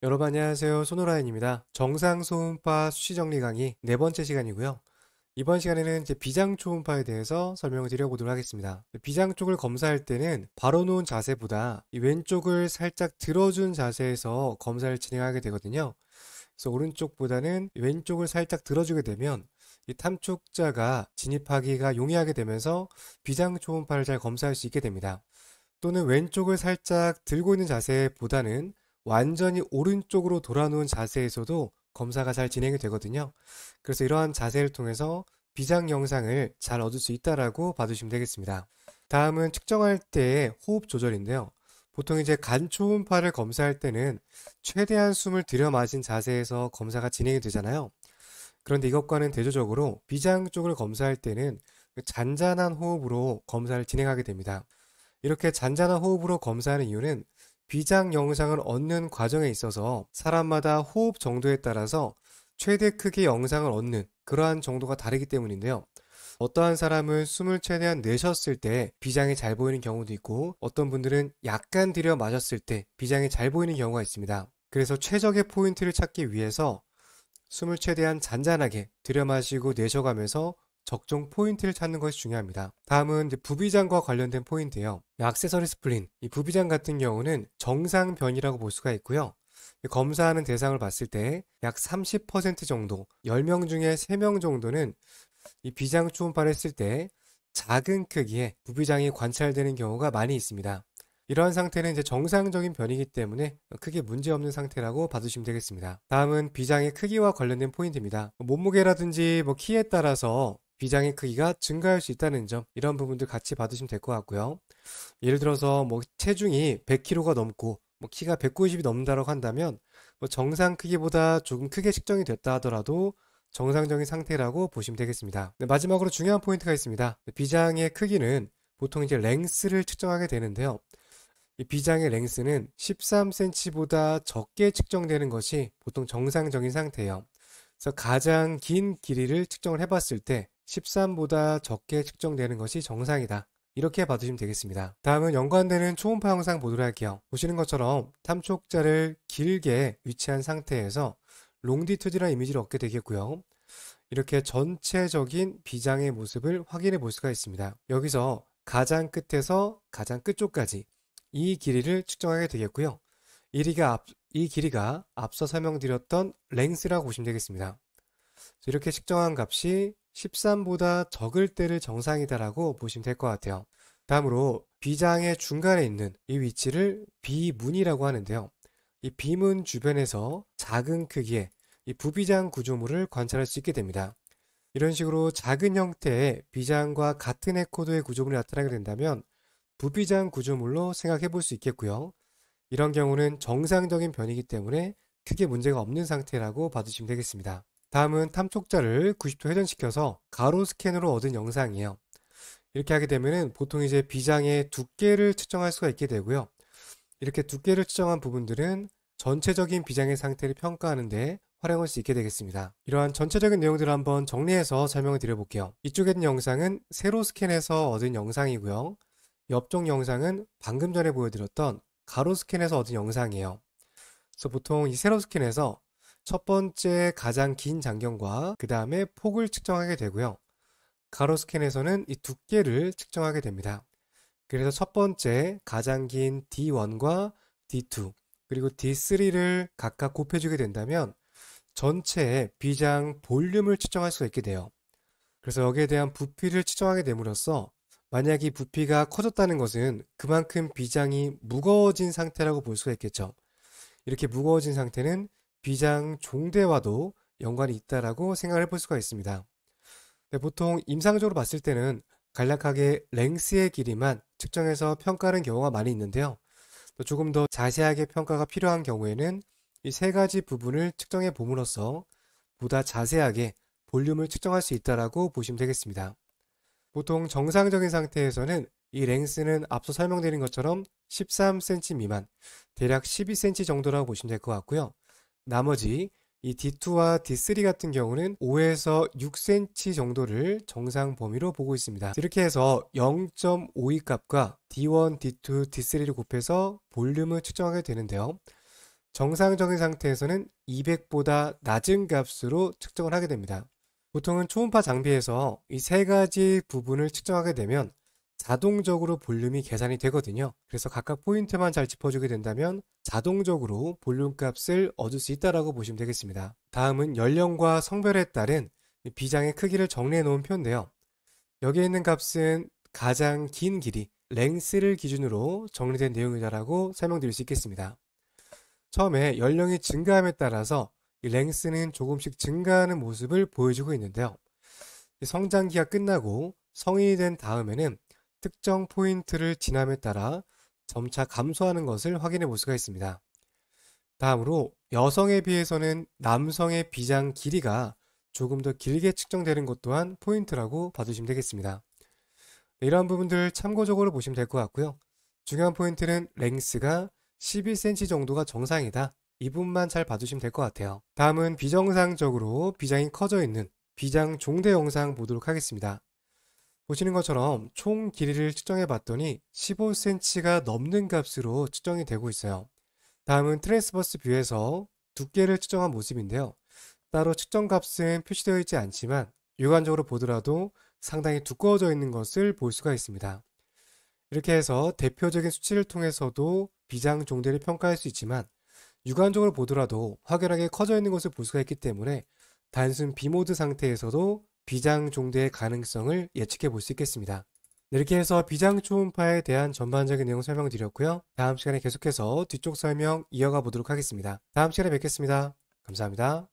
여러분 안녕하세요. 손호라인입니다. 정상 초음파 수치 정리 강의 네 번째 시간이고요. 이번 시간에는 이제 비장 초음파에 대해서 설명을 드려보도록 하겠습니다. 비장 쪽을 검사할 때는 바로 놓은 자세보다 이 왼쪽을 살짝 들어준 자세에서 검사를 진행하게 되거든요. 그래서 오른쪽보다는 왼쪽을 살짝 들어주게 되면 이 탐촉자가 진입하기가 용이하게 되면서 비장 초음파를 잘 검사할 수 있게 됩니다. 또는 왼쪽을 살짝 들고 있는 자세보다는 완전히 오른쪽으로 돌아놓은 자세에서도 검사가 잘 진행이 되거든요. 그래서 이러한 자세를 통해서 비장 영상을 잘 얻을 수 있다라고 봐주시면 되겠습니다. 다음은 측정할 때의 호흡 조절인데요. 보통 이제 간 초음파를 검사할 때는 최대한 숨을 들여 마신 자세에서 검사가 진행이 되잖아요. 그런데 이것과는 대조적으로 비장 쪽을 검사할 때는 잔잔한 호흡으로 검사를 진행하게 됩니다. 이렇게 잔잔한 호흡으로 검사하는 이유는 비장 영상을 얻는 과정에 있어서 사람마다 호흡 정도에 따라서 최대 크기 영상을 얻는 그러한 정도가 다르기 때문인데요. 어떠한 사람은 숨을 최대한 내쉬었을 때 비장이 잘 보이는 경우도 있고 어떤 분들은 약간 들여 마셨을 때 비장이 잘 보이는 경우가 있습니다. 그래서 최적의 포인트를 찾기 위해서 숨을 최대한 잔잔하게 들여 마시고 내쉬어가면서 적정 포인트를 찾는 것이 중요합니다. 다음은 이제 부비장과 관련된 포인트예요. 액세서리 스플린, 이 부비장 같은 경우는 정상변이라고 볼 수가 있고요. 검사하는 대상을 봤을 때 약 30% 정도, 10명 중에 3명 정도는 이 비장 초음파를 했을 때 작은 크기의 부비장이 관찰되는 경우가 많이 있습니다. 이러한 상태는 이제 정상적인 변이기 때문에 크게 문제없는 상태라고 봐주시면 되겠습니다. 다음은 비장의 크기와 관련된 포인트입니다. 몸무게라든지 키에 따라서 비장의 크기가 증가할 수 있다는 점, 이런 부분들 같이 봐두시면 될 것 같고요. 예를 들어서 체중이 100kg가 넘고 키가 190이 넘는다고 한다면 정상 크기보다 조금 크게 측정이 됐다 하더라도 정상적인 상태라고 보시면 되겠습니다. 네, 마지막으로 중요한 포인트가 있습니다. 비장의 크기는 보통 이제 랭스를 측정하게 되는데요. 이 비장의 랭스는 13cm보다 적게 측정되는 것이 보통 정상적인 상태예요. 그래서 가장 긴 길이를 측정을 해봤을 때 13보다 적게 측정되는 것이 정상이다. 이렇게 봐주시면 되겠습니다. 다음은 연관되는 초음파 영상 보도록 할게요. 보시는 것처럼 탐촉자를 길게 위치한 상태에서 롱디튜드란 이미지를 얻게 되겠고요. 이렇게 전체적인 비장의 모습을 확인해 볼 수가 있습니다. 여기서 가장 끝에서 가장 끝쪽까지 이 길이를 측정하게 되겠고요. 이 길이가 앞서 설명드렸던 랭스라고 보시면 되겠습니다. 이렇게 측정한 값이 13보다 적을 때를 정상이다라고 보시면 될 것 같아요. 다음으로 비장의 중간에 있는 이 위치를 비문이라고 하는데요. 이 비문 주변에서 작은 크기의 이 부비장 구조물을 관찰할 수 있게 됩니다. 이런 식으로 작은 형태의 비장과 같은 해코드의 구조물이 나타나게 된다면 부비장 구조물로 생각해 볼 수 있겠고요. 이런 경우는 정상적인 변이기 때문에 크게 문제가 없는 상태라고 봐주시면 되겠습니다. 다음은 탐촉자를 90도 회전시켜서 가로 스캔으로 얻은 영상이에요. 이렇게 하게 되면 보통 이제 비장의 두께를 측정할 수가 있게 되고요. 이렇게 두께를 측정한 부분들은 전체적인 비장의 상태를 평가하는데 활용할 수 있게 되겠습니다. 이러한 전체적인 내용들을 한번 정리해서 설명을 드려볼게요. 이쪽에 있는 영상은 세로 스캔해서 얻은 영상이고요. 옆쪽 영상은 방금 전에 보여드렸던 가로 스캔에서 얻은 영상이에요. 그래서 보통 이 세로 스캔에서 첫 번째 가장 긴 장경과 그 다음에 폭을 측정하게 되고요. 가로 스캔에서는 이 두께를 측정하게 됩니다. 그래서 첫 번째 가장 긴 D1과 D2 그리고 D3를 각각 곱해주게 된다면 전체의 비장 볼륨을 측정할 수가 있게 돼요. 그래서 여기에 대한 부피를 측정하게 됨으로써 만약 이 부피가 커졌다는 것은 그만큼 비장이 무거워진 상태라고 볼 수가 있겠죠. 이렇게 무거워진 상태는 비장 종대와도 연관이 있다라고 생각을 해볼 수가 있습니다. 네, 보통 임상적으로 봤을 때는 간략하게 랭스의 길이만 측정해서 평가하는 경우가 많이 있는데요. 또 조금 더 자세하게 평가가 필요한 경우에는 이 세 가지 부분을 측정해 봄으로써 보다 자세하게 볼륨을 측정할 수 있다라고 보시면 되겠습니다. 보통 정상적인 상태에서는 이 랭스는 앞서 설명드린 것처럼 13cm 미만, 대략 12cm 정도라고 보시면 될 것 같고요. 나머지 이 D2와 D3 같은 경우는 5에서 6cm 정도를 정상 범위로 보고 있습니다. 이렇게 해서 0.52 값과 D1, D2, D3를 곱해서 볼륨을 측정하게 되는데요. 정상적인 상태에서는 200보다 낮은 값으로 측정을 하게 됩니다. 보통은 초음파 장비에서 이 세 가지 부분을 측정하게 되면 자동적으로 볼륨이 계산이 되거든요. 그래서 각각 포인트만 잘 짚어주게 된다면 자동적으로 볼륨 값을 얻을 수 있다고 보시면 되겠습니다. 다음은 연령과 성별에 따른 비장의 크기를 정리해 놓은 표인데요. 여기에 있는 값은 가장 긴 길이, 랭스를 기준으로 정리된 내용이다라고 설명드릴 수 있겠습니다. 처음에 연령이 증가함에 따라서 이 랭스는 조금씩 증가하는 모습을 보여주고 있는데요. 성장기가 끝나고 성인이 된 다음에는 특정 포인트를 지남에 따라 점차 감소하는 것을 확인해 볼 수가 있습니다. 다음으로 여성에 비해서는 남성의 비장 길이가 조금 더 길게 측정되는 것 또한 포인트라고 봐주시면 되겠습니다. 이러한 부분들 참고적으로 보시면 될 것 같고요. 중요한 포인트는 랭스가 11cm 정도가 정상이다. 이 부분만 잘 봐주시면 될 것 같아요. 다음은 비정상적으로 비장이 커져 있는 비장 종대 영상 보도록 하겠습니다. 보시는 것처럼 총 길이를 측정해 봤더니 15cm가 넘는 값으로 측정이 되고 있어요. 다음은 트랜스버스 뷰에서 두께를 측정한 모습인데요. 따로 측정 값은 표시되어 있지 않지만 육안적으로 보더라도 상당히 두꺼워져 있는 것을 볼 수가 있습니다. 이렇게 해서 대표적인 수치를 통해서도 비장 종대를 평가할 수 있지만 육안적으로 보더라도 확연하게 커져 있는 것을 볼 수가 있기 때문에 단순 비모드 상태에서도 비장 종대의 가능성을 예측해 볼 수 있겠습니다. 이렇게 해서 비장 초음파에 대한 전반적인 내용 설명드렸고요. 다음 시간에 계속해서 뒤쪽 설명 이어가 보도록 하겠습니다. 다음 시간에 뵙겠습니다. 감사합니다.